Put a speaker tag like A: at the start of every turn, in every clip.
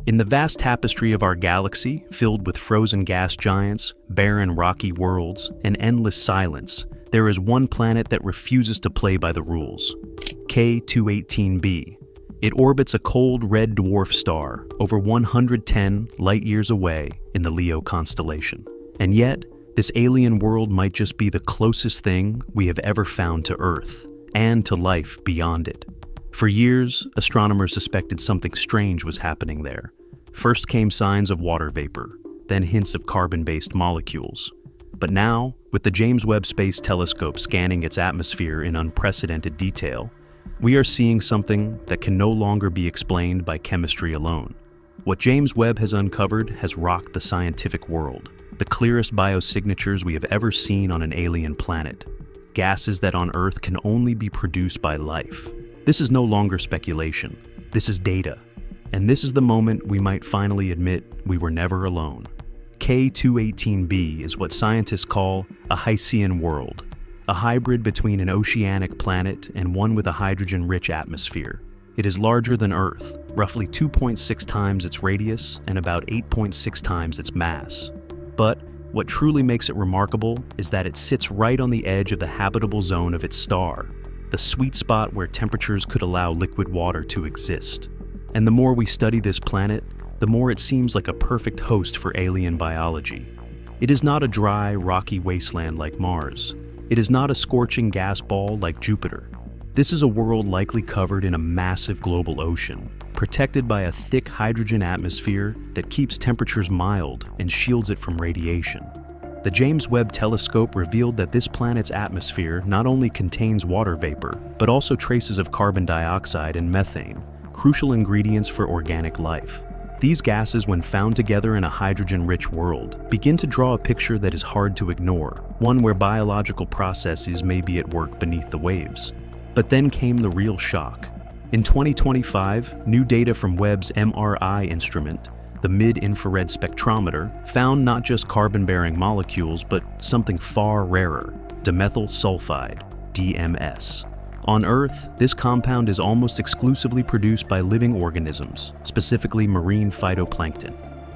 A: In the vast tapestry of our galaxy, filled with frozen gas giants, barren rocky worlds, and endless silence, there is one planet that refuses to play by the rules. K2-18B. It orbits a cold red dwarf star over 110 light-years away in the Leo constellation. And yet, this alien world might just be the closest thing we have ever found to Earth, and to life beyond it. For years, astronomers suspected something strange was happening there. First came signs of water vapor, then hints of carbon-based molecules. But now, with the James Webb Space Telescope scanning its atmosphere in unprecedented detail, we are seeing something that can no longer be explained by chemistry alone. What James Webb has uncovered has rocked the scientific world, the clearest biosignatures we have ever seen on an alien planet, gases that on Earth can only be produced by life. This is no longer speculation. This is data. And this is the moment we might finally admit we were never alone. K2-18B is what scientists call a Hycean world, a hybrid between an oceanic planet and one with a hydrogen-rich atmosphere. It is larger than Earth, roughly 2.6 times its radius and about 8.6 times its mass. But what truly makes it remarkable is that it sits right on the edge of the habitable zone of its star, the sweet spot where temperatures could allow liquid water to exist. And the more we study this planet, the more it seems like a perfect host for alien biology. It is not a dry, rocky wasteland like Mars. It is not a scorching gas ball like Jupiter. This is a world likely covered in a massive global ocean, protected by a thick hydrogen atmosphere that keeps temperatures mild and shields it from radiation. The James Webb Telescope revealed that this planet's atmosphere not only contains water vapor, but also traces of carbon dioxide and methane, crucial ingredients for organic life. These gases, when found together in a hydrogen-rich world, begin to draw a picture that is hard to ignore, one where biological processes may be at work beneath the waves. But then came the real shock. In 2025, new data from Webb's MRI instrument, the mid-infrared spectrometer, found not just carbon-bearing molecules, but something far rarer, dimethyl sulfide, DMS. On Earth, this compound is almost exclusively produced by living organisms, specifically marine phytoplankton.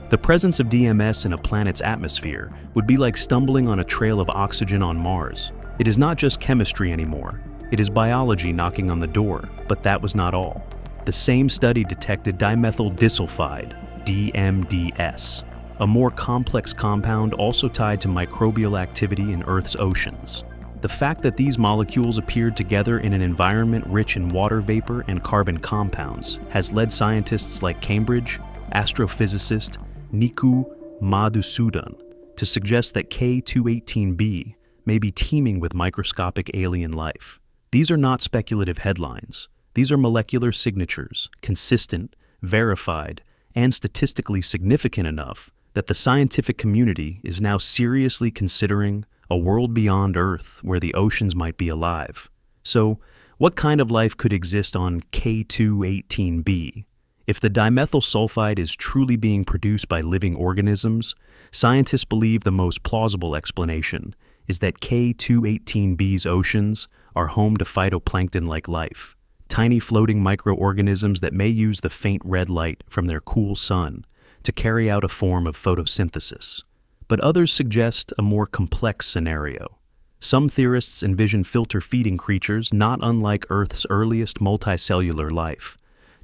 A: The presence of DMS in a planet's atmosphere would be like stumbling on a trail of oxygen on Mars. It is not just chemistry anymore. It is biology knocking on the door, but that was not all. The same study detected dimethyl disulfide, DMDS, a more complex compound also tied to microbial activity in Earth's oceans. The fact that these molecules appeared together in an environment rich in water vapor and carbon compounds has led scientists like Cambridge astrophysicist Niku Madhusudan to suggest that K2-18B may be teeming with microscopic alien life. These are not speculative headlines. These are molecular signatures, consistent, verified, and statistically significant enough that the scientific community is now seriously considering a world beyond Earth where the oceans might be alive. So, what kind of life could exist on K2-18B? If the dimethyl sulfide is truly being produced by living organisms, scientists believe the most plausible explanation is that K2-18B's oceans are home to phytoplankton-like life, tiny floating microorganisms that may use the faint red light from their cool sun to carry out a form of photosynthesis. But others suggest a more complex scenario. Some theorists envision filter-feeding creatures not unlike Earth's earliest multicellular life,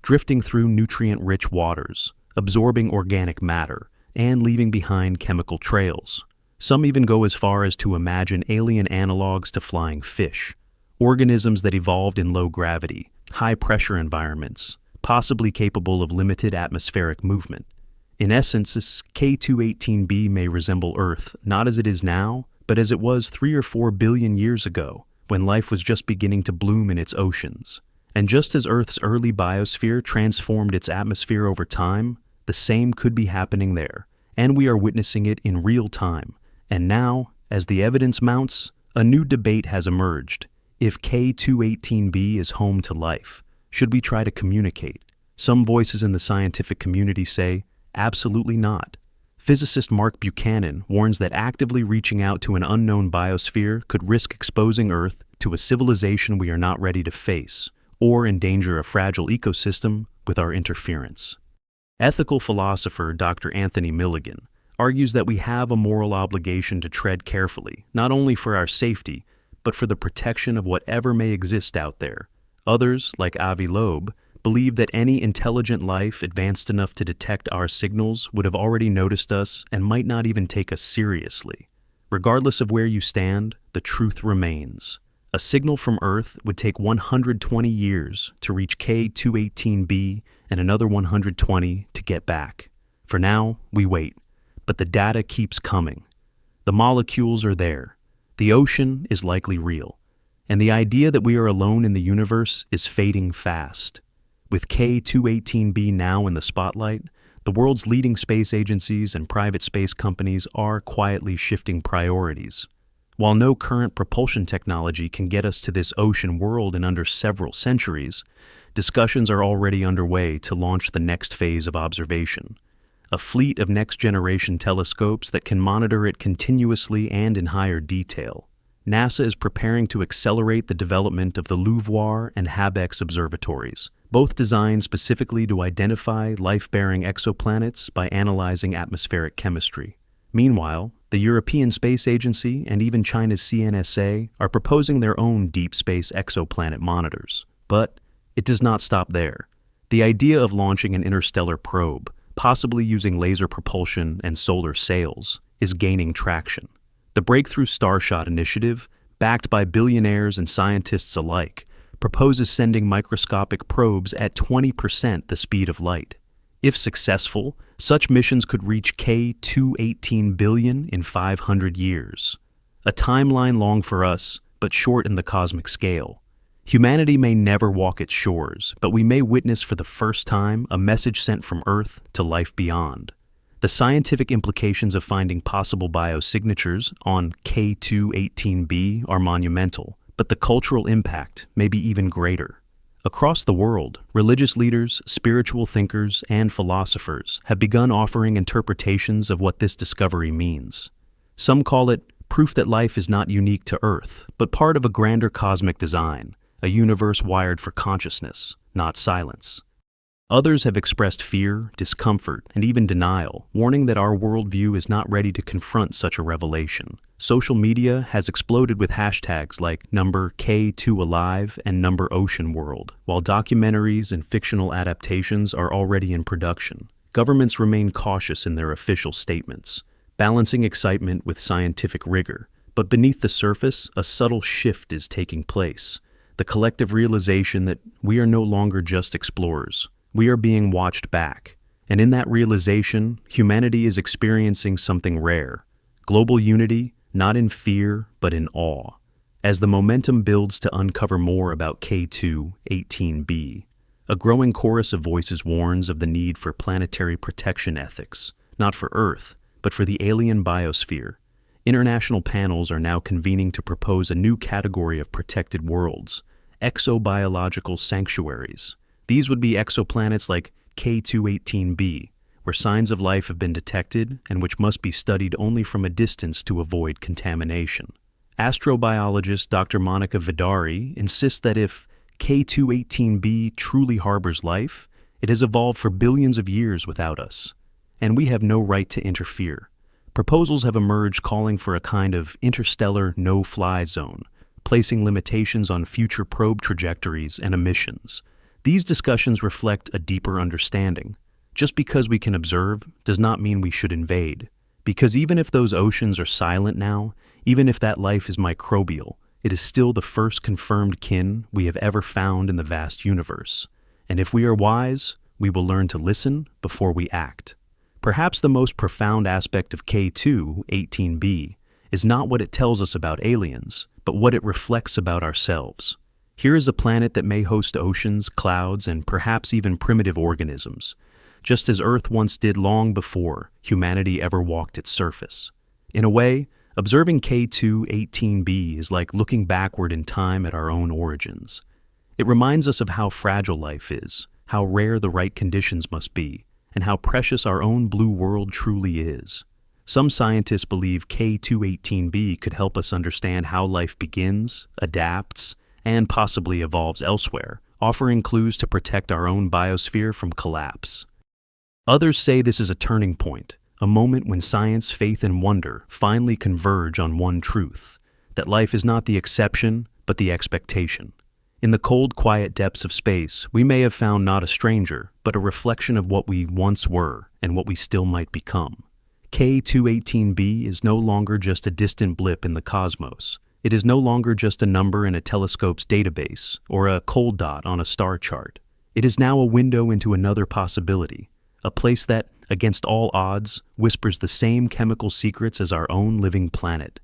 A: drifting through nutrient-rich waters, absorbing organic matter, and leaving behind chemical trails. Some even go as far as to imagine alien analogs to flying fish, organisms that evolved in low-gravity, high-pressure environments, possibly capable of limited atmospheric movement. In essence, this K2-18B may resemble Earth not as it is now, but as it was 3 or 4 billion years ago, when life was just beginning to bloom in its oceans. And just as Earth's early biosphere transformed its atmosphere over time, the same could be happening there, and we are witnessing it in real time. And now, as the evidence mounts, a new debate has emerged. If K2-18B is home to life, should we try to communicate? Some voices in the scientific community say, absolutely not. Physicist Mark Buchanan warns that actively reaching out to an unknown biosphere could risk exposing Earth to a civilization we are not ready to face, or endanger a fragile ecosystem with our interference. Ethical philosopher Dr. Anthony Milligan argues that we have a moral obligation to tread carefully, not only for our safety, but for the protection of whatever may exist out there. Others, like Avi Loeb, believe that any intelligent life advanced enough to detect our signals would have already noticed us and might not even take us seriously. Regardless of where you stand, the truth remains. A signal from Earth would take 120 years to reach K2-18B and another 120 to get back. For now, we wait, but the data keeps coming. The molecules are there. The ocean is likely real. And the idea that we are alone in the universe is fading fast. With K2-18B now in the spotlight, the world's leading space agencies and private space companies are quietly shifting priorities. While no current propulsion technology can get us to this ocean world in under several centuries, discussions are already underway to launch the next phase of observation. A fleet of next-generation telescopes that can monitor it continuously and in higher detail. NASA is preparing to accelerate the development of the LUVOIR and HABEX observatories, both designed specifically to identify life-bearing exoplanets by analyzing atmospheric chemistry. Meanwhile, the European Space Agency and even China's CNSA are proposing their own deep space exoplanet monitors. But it does not stop there. The idea of launching an interstellar probe, possibly using laser propulsion and solar sails, is gaining traction. The Breakthrough Starshot initiative, backed by billionaires and scientists alike, proposes sending microscopic probes at 20% the speed of light. If successful, such missions could reach K2-18 billion in 500 years. A timeline long for us, but short in the cosmic scale. Humanity may never walk its shores, but we may witness for the first time a message sent from Earth to life beyond. The scientific implications of finding possible biosignatures on K2-18b are monumental, but the cultural impact may be even greater. Across the world, religious leaders, spiritual thinkers, and philosophers have begun offering interpretations of what this discovery means. Some call it proof that life is not unique to Earth, but part of a grander cosmic design, a universe wired for consciousness, not silence. Others have expressed fear, discomfort, and even denial, warning that our worldview is not ready to confront such a revelation. Social media has exploded with hashtags like #K2Alive and #OceanWorld, while documentaries and fictional adaptations are already in production. Governments remain cautious in their official statements, balancing excitement with scientific rigor. But beneath the surface, a subtle shift is taking place. The collective realization that we are no longer just explorers. We are being watched back, and in that realization, humanity is experiencing something rare. Global unity, not in fear, but in awe. As the momentum builds to uncover more about K2-18b, a growing chorus of voices warns of the need for planetary protection ethics, not for Earth, but for the alien biosphere. International panels are now convening to propose a new category of protected worlds, exobiological sanctuaries. These would be exoplanets like K2-18b, where signs of life have been detected and which must be studied only from a distance to avoid contamination. Astrobiologist Dr. Monica Vidari insists that if K2-18b truly harbors life, it has evolved for billions of years without us, and we have no right to interfere. Proposals have emerged calling for a kind of interstellar no-fly zone, placing limitations on future probe trajectories and emissions. These discussions reflect a deeper understanding. Just because we can observe does not mean we should invade. Because even if those oceans are silent now, even if that life is microbial, it is still the first confirmed kin we have ever found in the vast universe. And if we are wise, we will learn to listen before we act. Perhaps the most profound aspect of K2-18b is not what it tells us about aliens, but what it reflects about ourselves. Here is a planet that may host oceans, clouds, and perhaps even primitive organisms, just as Earth once did long before humanity ever walked its surface. In a way, observing K2-18b is like looking backward in time at our own origins. It reminds us of how fragile life is, how rare the right conditions must be, and how precious our own blue world truly is. Some scientists believe K2-18b could help us understand how life begins, adapts, and possibly evolves elsewhere, offering clues to protect our own biosphere from collapse. Others say this is a turning point, a moment when science, faith, and wonder finally converge on one truth, that life is not the exception, but the expectation. In the cold, quiet depths of space, we may have found not a stranger, but a reflection of what we once were and what we still might become. K2-18B is no longer just a distant blip in the cosmos. It is no longer just a number in a telescope's database or a cold dot on a star chart. It is now a window into another possibility, a place that, against all odds, whispers the same chemical secrets as our own living planet.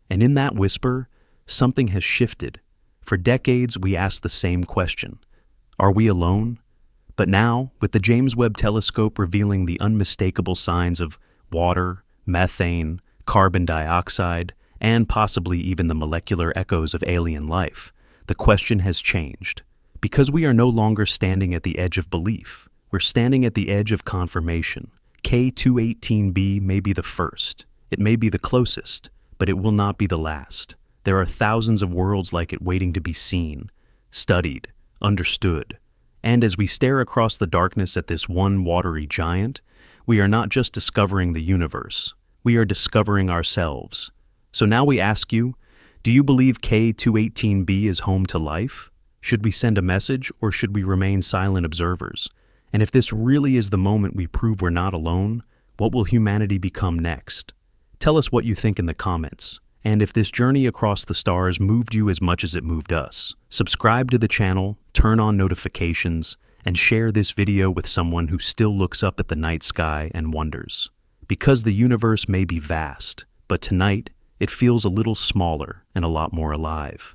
A: And in that whisper, something has shifted. For decades, we asked the same question. Are we alone? But now, with the James Webb Telescope revealing the unmistakable signs of water, methane, carbon dioxide, and possibly even the molecular echoes of alien life, the question has changed. Because we are no longer standing at the edge of belief, we're standing at the edge of confirmation. K2-18B may be the first, it may be the closest, but it will not be the last. There are thousands of worlds like it waiting to be seen, studied, understood. And as we stare across the darkness at this one watery giant, we are not just discovering the universe, we are discovering ourselves. So now we ask you, do you believe K2-18B is home to life? Should we send a message, or should we remain silent observers? And if this really is the moment we prove we're not alone, what will humanity become next? Tell us what you think in the comments. And if this journey across the stars moved you as much as it moved us, subscribe to the channel, turn on notifications, and share this video with someone who still looks up at the night sky and wonders. Because the universe may be vast, but tonight it feels a little smaller and a lot more alive.